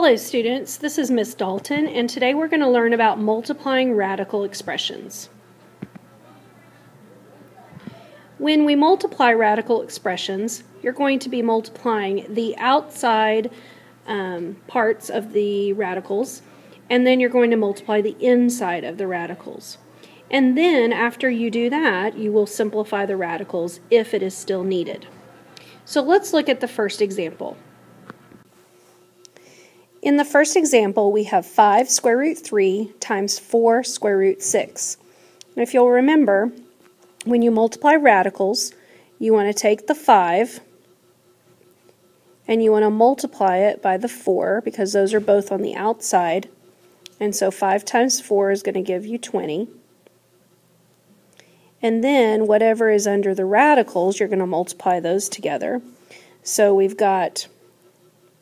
Hello students, this is Miss Dalton, and today we're going to learn about multiplying radical expressions. When we multiply radical expressions, you're going to be multiplying the outside parts of the radicals, and then you're going to multiply the inside of the radicals. And then after you do that, you will simplify the radicals if it is still needed. So let's look at the first example. In the first example, we have 5 square root 3 times 4 square root 6. And if you'll remember, when you multiply radicals, you want to take the 5 and you want to multiply it by the 4 because those are both on the outside. And so 5 times 4 is going to give you 20. And then whatever is under the radicals, you're going to multiply those together. So we've got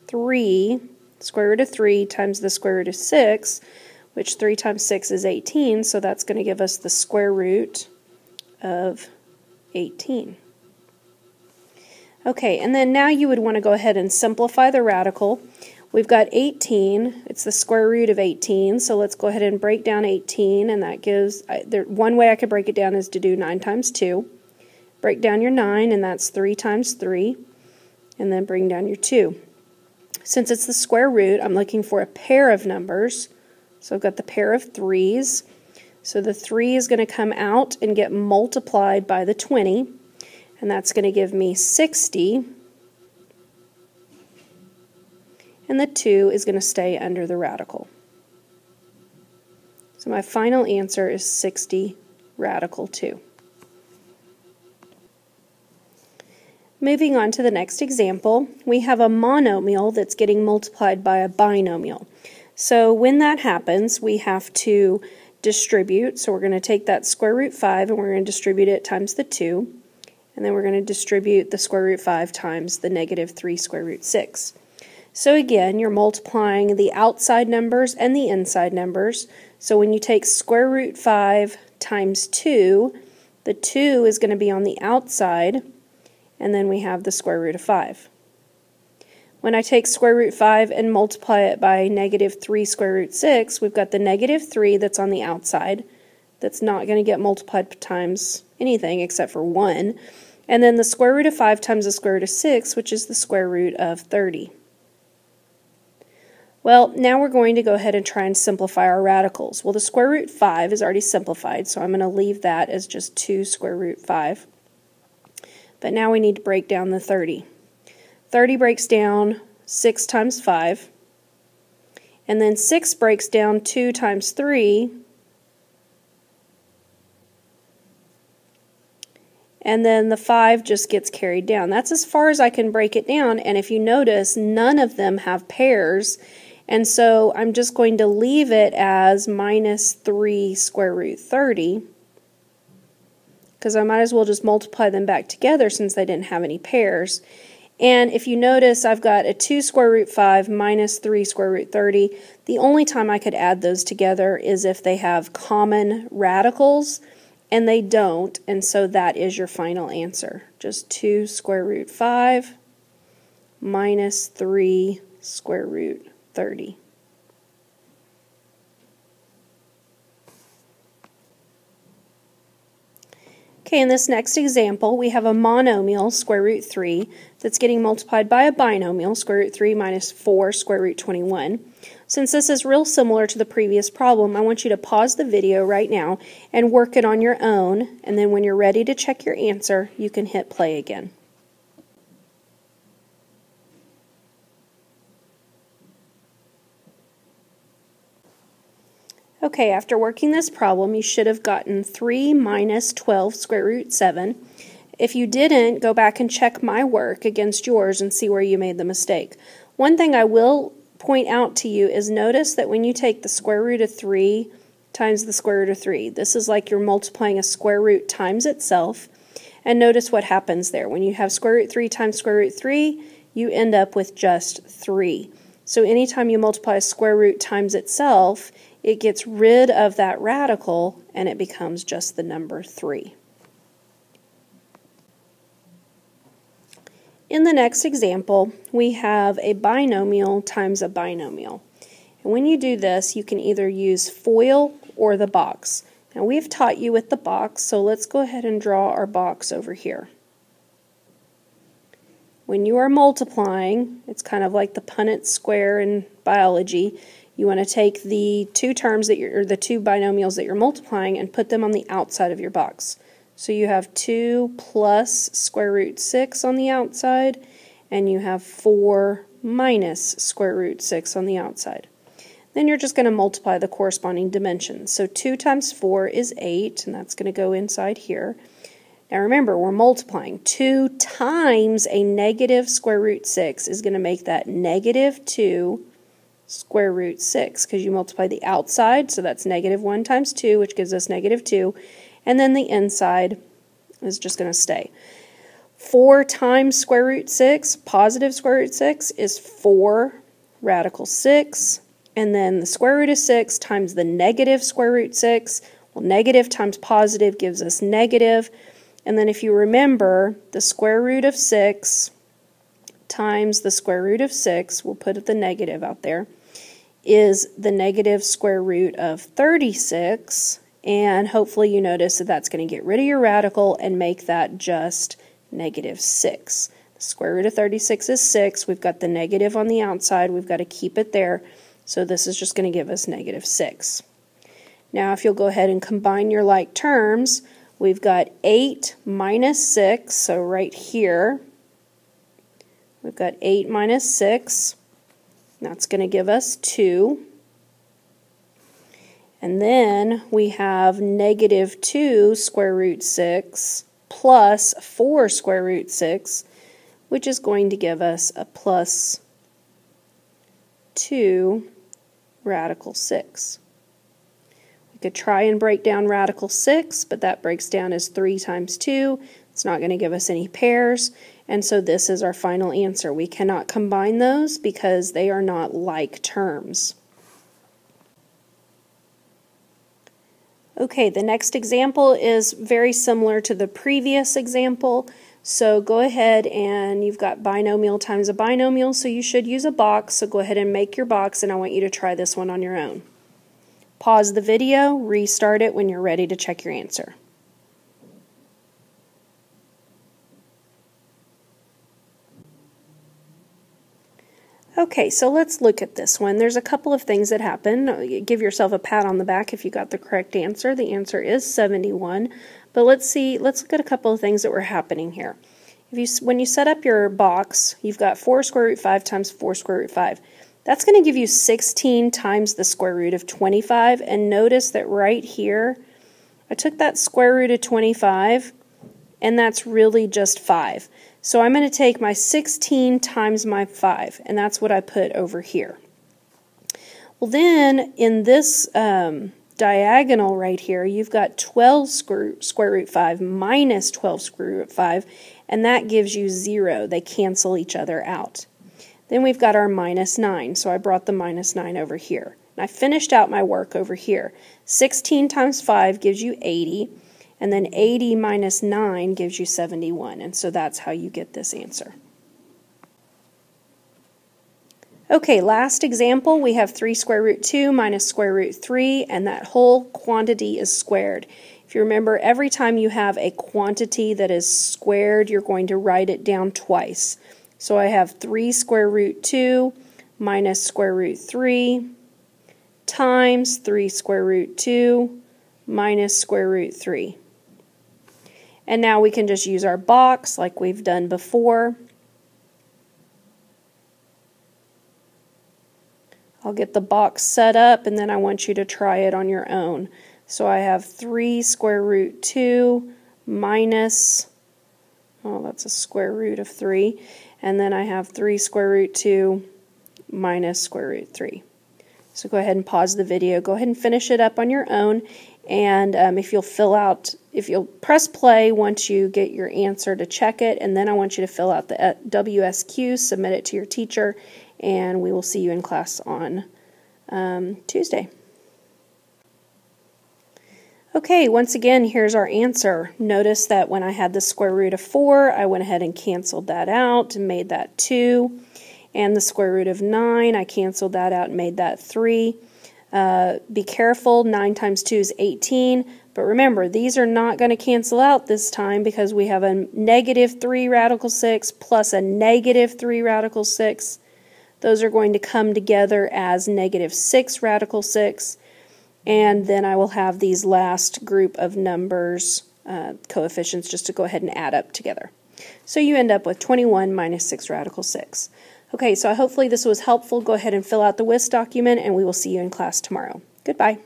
3 square root of 3 times the square root of 6, which 3 times 6 is 18, so that's going to give us the square root of 18. Okay, and then now you would want to go ahead and simplify the radical. We've got 18, it's the square root of 18, so let's go ahead and break down 18, and that gives, one way I could break it down is to do 9 times 2. Break down your 9, and that's 3 times 3, and then bring down your 2. Since it's the square root, I'm looking for a pair of numbers. So I've got the pair of 3's. So the 3 is going to come out and get multiplied by the 20. And that's going to give me 60. And the 2 is going to stay under the radical. So my final answer is 60 radical 2. Moving on to the next example, we have a monomial that's getting multiplied by a binomial. So when that happens, we have to distribute. So we're going to take that square root 5 and we're going to distribute it times the 2. And then we're going to distribute the square root 5 times the negative 3 square root 6. So again, you're multiplying the outside numbers and the inside numbers. So when you take square root 5 times 2, the 2 is going to be on the outside. And then we have the square root of 5. When I take square root 5 and multiply it by negative 3 square root 6, we've got the negative 3 that's on the outside. That's not going to get multiplied times anything except for 1. And then the square root of 5 times the square root of 6, which is the square root of 30. Well, now we're going to go ahead and try and simplify our radicals. Well, the square root 5 is already simplified, so I'm going to leave that as just 2 square root 5. But now we need to break down the 30. 30 breaks down 6 times 5. And then 6 breaks down 2 times 3. And then the 5 just gets carried down. That's as far as I can break it down. And if you notice, none of them have pairs. And so I'm just going to leave it as minus 3 square root 30. Because I might as well just multiply them back together since they didn't have any pairs. And if you notice, I've got a 2 square root 5 minus 3 square root 30. The only time I could add those together is if they have common radicals, and they don't, and so that is your final answer. Just 2 square root 5 minus 3 square root 30. Okay, in this next example, we have a monomial, square root 3, that's getting multiplied by a binomial, square root 3 minus 4, square root 21. Since this is real similar to the previous problem, I want you to pause the video right now and work it on your own, and then when you're ready to check your answer, you can hit play again. Okay, after working this problem, you should have gotten 3 minus 12 square root 7. If you didn't, go back and check my work against yours and see where you made the mistake. One thing I will point out to you is notice that when you take the square root of 3 times the square root of 3, this is like you're multiplying a square root times itself. And notice what happens there. When you have square root 3 times square root 3, you end up with just 3. So anytime you multiply a square root times itself, it gets rid of that radical and it becomes just the number 3. In the next example, we have a binomial times a binomial. And when you do this, you can either use FOIL or the box. Now we've taught you with the box, so let's go ahead and draw our box over here. When you are multiplying, it's kind of like the Punnett square in biology. You want to take the two terms that you're, or the two binomials that you're multiplying and put them on the outside of your box. So you have 2 plus square root 6 on the outside, and you have 4 minus square root 6 on the outside. Then you're just going to multiply the corresponding dimensions. So 2 times 4 is 8, and that's going to go inside here. Now remember, we're multiplying. 2 times a negative square root 6 is going to make that negative 2 square root 6, because you multiply the outside, so that's negative 1 times 2, which gives us negative 2, and then the inside is just going to stay. 4 times square root 6, positive square root 6, is 4 radical 6, and then the square root of 6 times the negative square root 6, well, negative times positive gives us negative. And then if you remember, the square root of 6 times the square root of 6, we'll put the negative out there, is the negative square root of 36. And hopefully you notice that that's going to get rid of your radical and make that just negative 6. The square root of 36 is 6. We've got the negative on the outside. We've got to keep it there. So this is just going to give us negative 6. Now if you'll go ahead and combine your like terms, we've got 8 minus 6, so right here, we've got 8 minus 6. That's going to give us 2. And then we have negative 2 square root 6 plus 4 square root 6, which is going to give us a plus 2 radical 6. We could try and break down radical 6, but that breaks down as 3 times 2. It's not going to give us any pairs, and so this is our final answer. We cannot combine those because they are not like terms. Okay, the next example is very similar to the previous example. So go ahead, and you've got binomial times a binomial, so you should use a box. So go ahead and make your box, and I want you to try this one on your own. Pause the video, restart it when you're ready to check your answer. Okay, so let's look at this one. There's a couple of things that happen. Give yourself a pat on the back if you got the correct answer. The answer is 71. But let's look at a couple of things that were happening here. When you set up your box, you've got 4 square root 5 times 4 square root 5. That's going to give you 16 times the square root of 25. And notice that right here, I took that square root of 25, and that's really just 5. So I'm going to take my 16 times my 5, and that's what I put over here. Well then, in this diagonal right here, you've got 12 square root 5 minus 12 square root 5, and that gives you 0. They cancel each other out. Then we've got our minus 9, so I brought the minus 9 over here. And I finished out my work over here. 16 times 5 gives you 80. And then 80 minus 9 gives you 71, and so that's how you get this answer. Okay, last example, we have 3 square root 2 minus square root 3, and that whole quantity is squared. If you remember, every time you have a quantity that is squared, you're going to write it down twice. So I have 3 square root 2 minus square root 3 times 3 square root 2 minus square root 3. And now we can just use our box like we've done before. I'll get the box set up, and then I want you to try it on your own. So I have 3 square root 2 minus, oh, that's a square root of 3. And then I have 3 square root 2 minus square root 3. So go ahead and pause the video. Go ahead and finish it up on your own. And if you'll press play once you get your answer to check it, and then I want you to fill out the WSQ, submit it to your teacher, and we will see you in class on Tuesday. Okay, once again, here's our answer. Notice that when I had the square root of 4, I went ahead and canceled that out and made that 2. And the square root of 9, I canceled that out and made that 3. Be careful, 9 times 2 is 18. But remember, these are not going to cancel out this time because we have a negative 3 radical 6 plus a negative 3 radical 6. Those are going to come together as negative 6 radical 6. And then I will have these last group of numbers, coefficients, just to go ahead and add up together. So you end up with 21 minus 6 radical 6. Okay, so hopefully this was helpful. Go ahead and fill out the WIS document, and we will see you in class tomorrow. Goodbye.